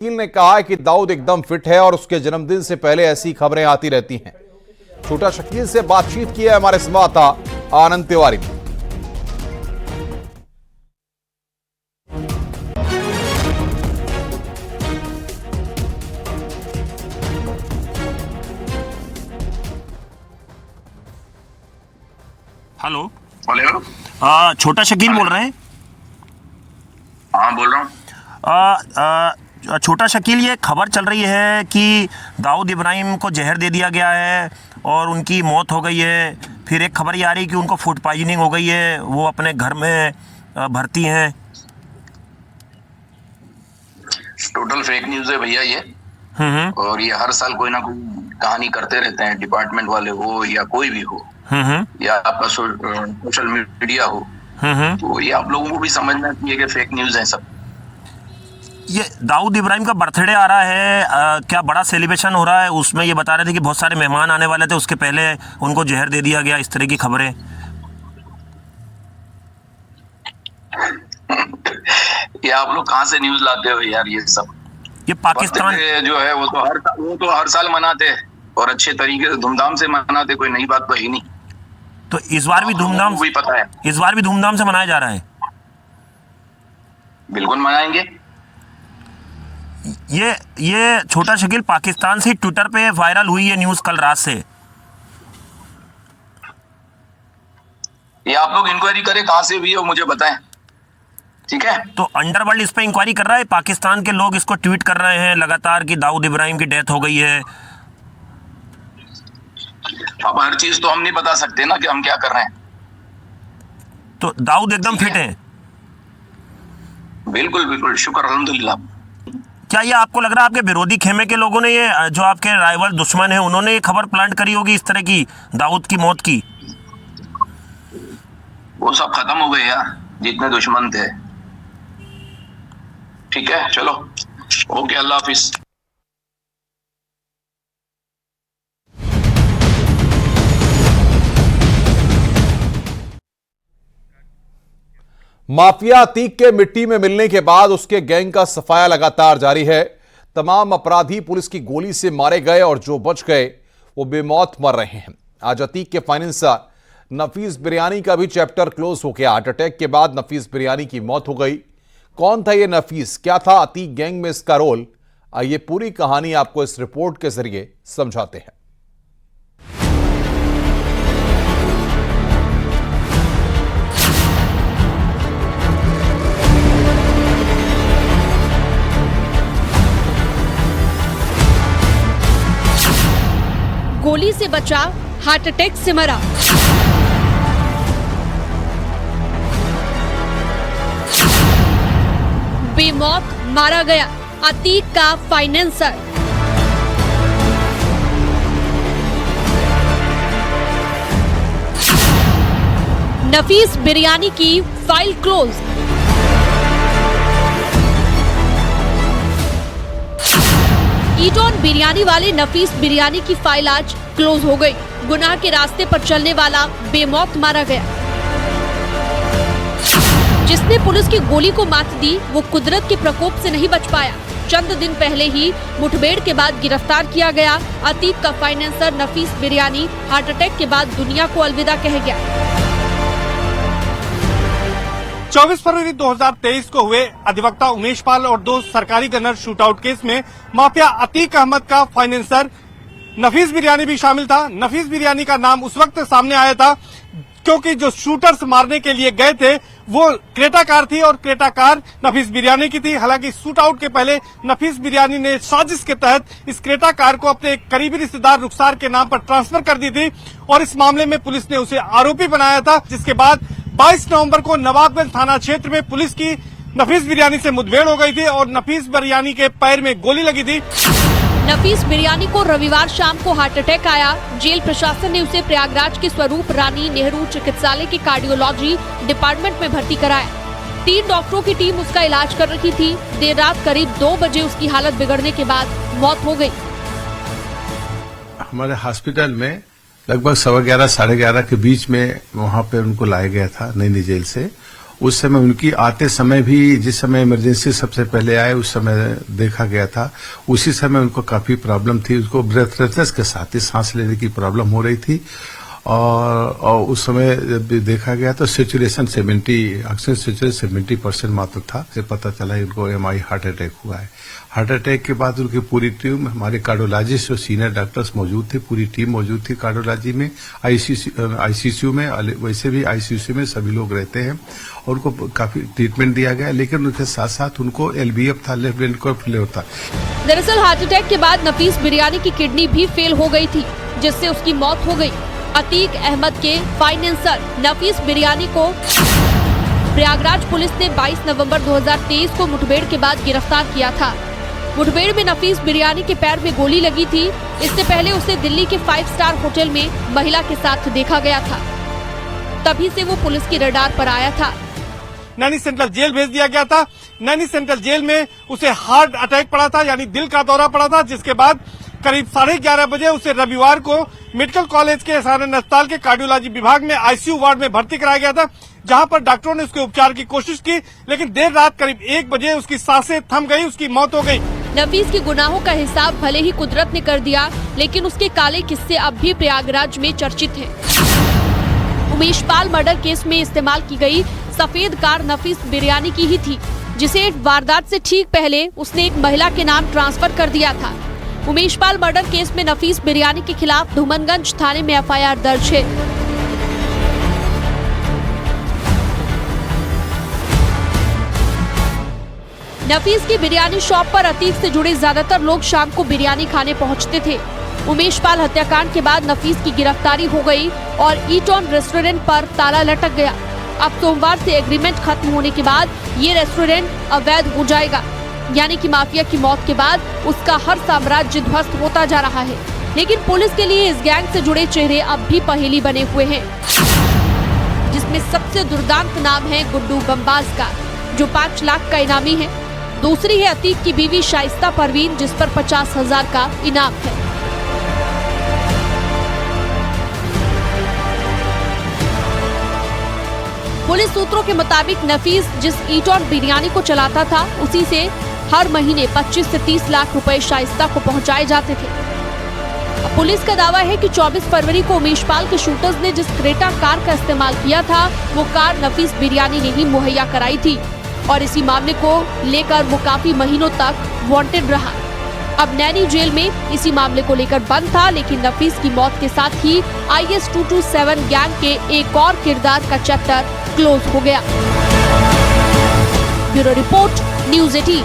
वकील ने कहा है कि दाऊद एकदम फिट है और उसके जन्मदिन से पहले ऐसी खबरें आती रहती हैं। छोटा शकील से बातचीत की है हमारे संवाददाता आनंद तिवारी ने। Hello hello. छोटा शकील बोल रहे हैं? हाँ, बोल रहा हूँ। छोटा शकील, ये खबर चल रही है कि दाऊद इब्राहिम को जहर दे दिया गया है और उनकी मौत हो गई है। फिर एक खबर ये आ रही है कि उनको फूड पॉइजनिंग हो गई है, वो अपने घर में भर्ती हैं। टोटल फेक न्यूज है भैया ये। और ये हर साल कोई ना कोई कहानी करते रहते हैं, डिपार्टमेंट वाले हो या कोई भी हो, या आपका सोशल मीडिया हो। तो ये आप लोगों को भी समझना चाहिए कि फेक न्यूज है सब। ये दाऊद इब्राहिम का बर्थडे आ रहा है, क्या बड़ा सेलिब्रेशन हो रहा है? उसमें ये बता रहे थे कि बहुत सारे मेहमान आने वाले थे, उसके पहले उनको जहर दे दिया गया, इस तरह की खबरें। ये आप लोग कहाँ से न्यूज लाते हो यार? ये सब ये पाकिस्तान जो है वो तो हर साल मनाते हैं और अच्छे तरीके से धूमधाम से मनाते, कोई नई बात तो है नहीं। तो इस बार भी धूमधाम भी पता है, इस बार भी धूमधाम से मनाया जा रहा है। बिल्कुल मनाएंगे। ये छोटा शकील, पाकिस्तान से ट्विटर पे वायरल हुई है न्यूज कल रात से। ये आप लोग इंक्वायरी करें कहां से भी हो, मुझे बताएं, ठीक है? तो अंडरवर्ल्ड इस पे इंक्वायरी कर रहा है, पाकिस्तान के लोग इसको ट्वीट कर रहे हैं लगातार कि दाऊद इब्राहिम की डेथ हो गई है। अब हर चीज तो हम नहीं बता सकते ना कि हम क्या कर रहे हैं। तो दाऊद एकदम फिट है? बिल्कुल बिल्कुल, शुक्र अल्हम्दुलिल्लाह। क्या ये आपको लग रहा है आपके विरोधी खेमे के लोगों ने, ये जो आपके राइवल दुश्मन है, उन्होंने ये खबर प्लांट करी होगी इस तरह की, दाऊद की मौत की? वो सब खत्म हो गए यार, जितने दुश्मन थे। ठीक है, चलो, ओके, अल्लाह हाफिज। माफिया अतीक के मिट्टी में मिलने के बाद उसके गैंग का सफाया लगातार जारी है। तमाम अपराधी पुलिस की गोली से मारे गए और जो बच गए वो बेमौत मर रहे हैं। आज अतीक के फाइनेंसर नफीस बिरयानी का भी चैप्टर क्लोज हो गया। हार्ट अटैक के बाद नफीस बिरयानी की मौत हो गई। कौन था ये नफीस, क्या था अतीक गैंग में इसका रोल? आइए पूरी कहानी आपको इस रिपोर्ट के जरिए समझाते हैं। गोली से बचा, हार्ट अटैक से मरा। बेमौत मारा गया अतीक का फाइनेंसर। नफीस बिरयानी की फाइल क्लोज। ईटॉन बिरयानी वाले नफीस बिरयानी की फाइल आज क्लोज हो गई। गुनाह के रास्ते पर चलने वाला बेमौत मारा गया। जिसने पुलिस की गोली को मात दी वो कुदरत के प्रकोप से नहीं बच पाया। चंद दिन पहले ही मुठभेड़ के बाद गिरफ्तार किया गया अतीक का फाइनेंसर नफीस बिरयानी हार्ट अटैक के बाद दुनिया को अलविदा कह गया। 24 फरवरी 2023 को हुए अधिवक्ता उमेश पाल और 2 सरकारी गनर शूटआउट केस में माफिया अतीक अहमद का फाइनेंसर नफीस बिरयानी भी शामिल था। नफीस बिरयानी का नाम उस वक्त सामने आया था क्योंकि जो शूटर्स मारने के लिए गए थे वो क्रेटा कार थी और क्रेटा कार नफीस बिरयानी की थी। हालांकि शूटआउट के पहले नफीस बिरयानी ने साजिश के तहत इस क्रेटा कार को अपने एक करीबी रिश्तेदार रुखसार के नाम पर ट्रांसफर कर दी थी और इस मामले में पुलिस ने उसे आरोपी बनाया था। जिसके बाद 22 नवंबर को नवाबगंज थाना क्षेत्र में पुलिस की नफीस बिरयानी से मुठभेड़ हो गई थी और नफीस बिरयानी के पैर में गोली लगी थी। नफीस बिरयानी को रविवार शाम को हार्ट अटैक आया। जेल प्रशासन ने उसे प्रयागराज के स्वरूप रानी नेहरू चिकित्सालय के कार्डियोलॉजी डिपार्टमेंट में भर्ती कराया। 3 डॉक्टरों की टीम उसका इलाज कर रही थी। देर रात करीब 2 बजे उसकी हालत बिगड़ने के बाद मौत हो गई। हमारे हॉस्पिटल में लगभग 11:15 साढ़े 11 के बीच में वहां पे उनको लाया गया था नई जेल से उस समय उनकी आते समय भी, जिस समय इमरजेंसी सबसे पहले आए उस समय देखा गया था, उसी समय उनको काफी प्रॉब्लम थी, उसको ब्रेथलेसनेस के साथ ही सांस लेने की प्रॉब्लम हो रही थी। और उस समय जब देखा गया तो ऑक्सीजन सैचुरेशन 70% मात्र था। से पता चला इनको MI हार्ट अटैक हुआ है। हार्ट अटैक के बाद उनकी पूरी टीम, हमारे कार्डियोलॉजिस्ट और सीनियर डॉक्टर्स मौजूद थे, पूरी टीम मौजूद थी कार्डियोलॉजी में, आईसीयू में, वैसे भी आईसीयू में सभी लोग रहते हैं, और उनको काफी ट्रीटमेंट दिया गया। लेकिन उनके साथ साथ उनको LVF था, लेफ्ट वेंट्रिकुलर फेलियर था। दरअसल हार्ट अटैक के बाद नफीस बिरयानी की किडनी भी फेल हो गई थी, जिससे उसकी मौत हो गई। अतीक अहमद के फाइनेंसर नफीस बिरयानी को प्रयागराज पुलिस ने 22 नवंबर 2023 को मुठभेड़ के बाद गिरफ्तार किया था। मुठभेड़ में नफीस बिरयानी के पैर में गोली लगी थी। इससे पहले उसे दिल्ली के 5 स्टार होटल में महिला के साथ देखा गया था, तभी से वो पुलिस की रडार पर आया था। नैनी सेंट्रल जेल भेज दिया गया था। नैनी सेंट्रल जेल में उसे हार्ट अटैक पड़ा था, यानी दिल का दौरा पड़ा था, जिसके बाद करीब 11:30 बजे उसे रविवार को मेडिकल कॉलेज के SRN अस्पताल के कार्डियोलॉजी विभाग में ICU वार्ड में भर्ती कराया गया था, जहां पर डॉक्टरों ने उसके उपचार की कोशिश की, लेकिन देर रात करीब 1 बजे उसकी सांसें थम गई, उसकी मौत हो गई। नफीस के गुनाहों का हिसाब भले ही कुदरत ने कर दिया, लेकिन उसके काले किस्से अब भी प्रयागराज में चर्चित हैं। उमेश पाल मर्डर केस में इस्तेमाल की गई सफेद कार नफीस बिरयानी की ही थी, जिसे वारदात से ठीक पहले उसने एक महिला के नाम ट्रांसफर कर दिया था। उमेश पाल मर्डर केस में नफीस बिरयानी के खिलाफ धूमनगंज थाने में FIR दर्ज है। नफीस की बिरयानी शॉप पर अतीक से जुड़े ज्यादातर लोग शाम को बिरयानी खाने पहुंचते थे। उमेश पाल हत्याकांड के बाद नफीस की गिरफ्तारी हो गई और ईटॉन रेस्टोरेंट पर ताला लटक गया। अब सोमवार से एग्रीमेंट खत्म होने के बाद ये रेस्टोरेंट अवैध हो जाएगा, यानी कि माफिया की मौत के बाद उसका हर साम्राज्य ध्वस्त होता जा रहा है। लेकिन पुलिस के लिए इस गैंग से जुड़े चेहरे अब भी पहेली बने हुए हैं, जिसमें सबसे दुर्दांत नाम है गुड्डू बम्बाज का, जो 5 लाख का इनामी है। दूसरी है अतीक की बीवी शाइस्ता परवीन, जिस पर 50,000 का इनाम है। पुलिस सूत्रों के मुताबिक नफीस जिस ईटॉन बिरयानी को चलाता था, उसी से हर महीने 25 से 30 लाख रुपए शाइस्ता को पहुंचाए जाते थे। पुलिस का दावा है कि 24 फरवरी को उमेश पाल के शूटर्स ने जिस क्रेटा कार का इस्तेमाल किया था, वो कार नफीस बिरयानी ने ही मुहैया कराई थी, और इसी मामले को लेकर वो काफी महीनों तक वांटेड रहा। अब नैनी जेल में इसी मामले को लेकर बंद था, लेकिन नफीस की मौत के साथ ही IS 227 गैंग के एक और किरदार का चैप्टर क्लोज हो गया। Bureau report, news 18।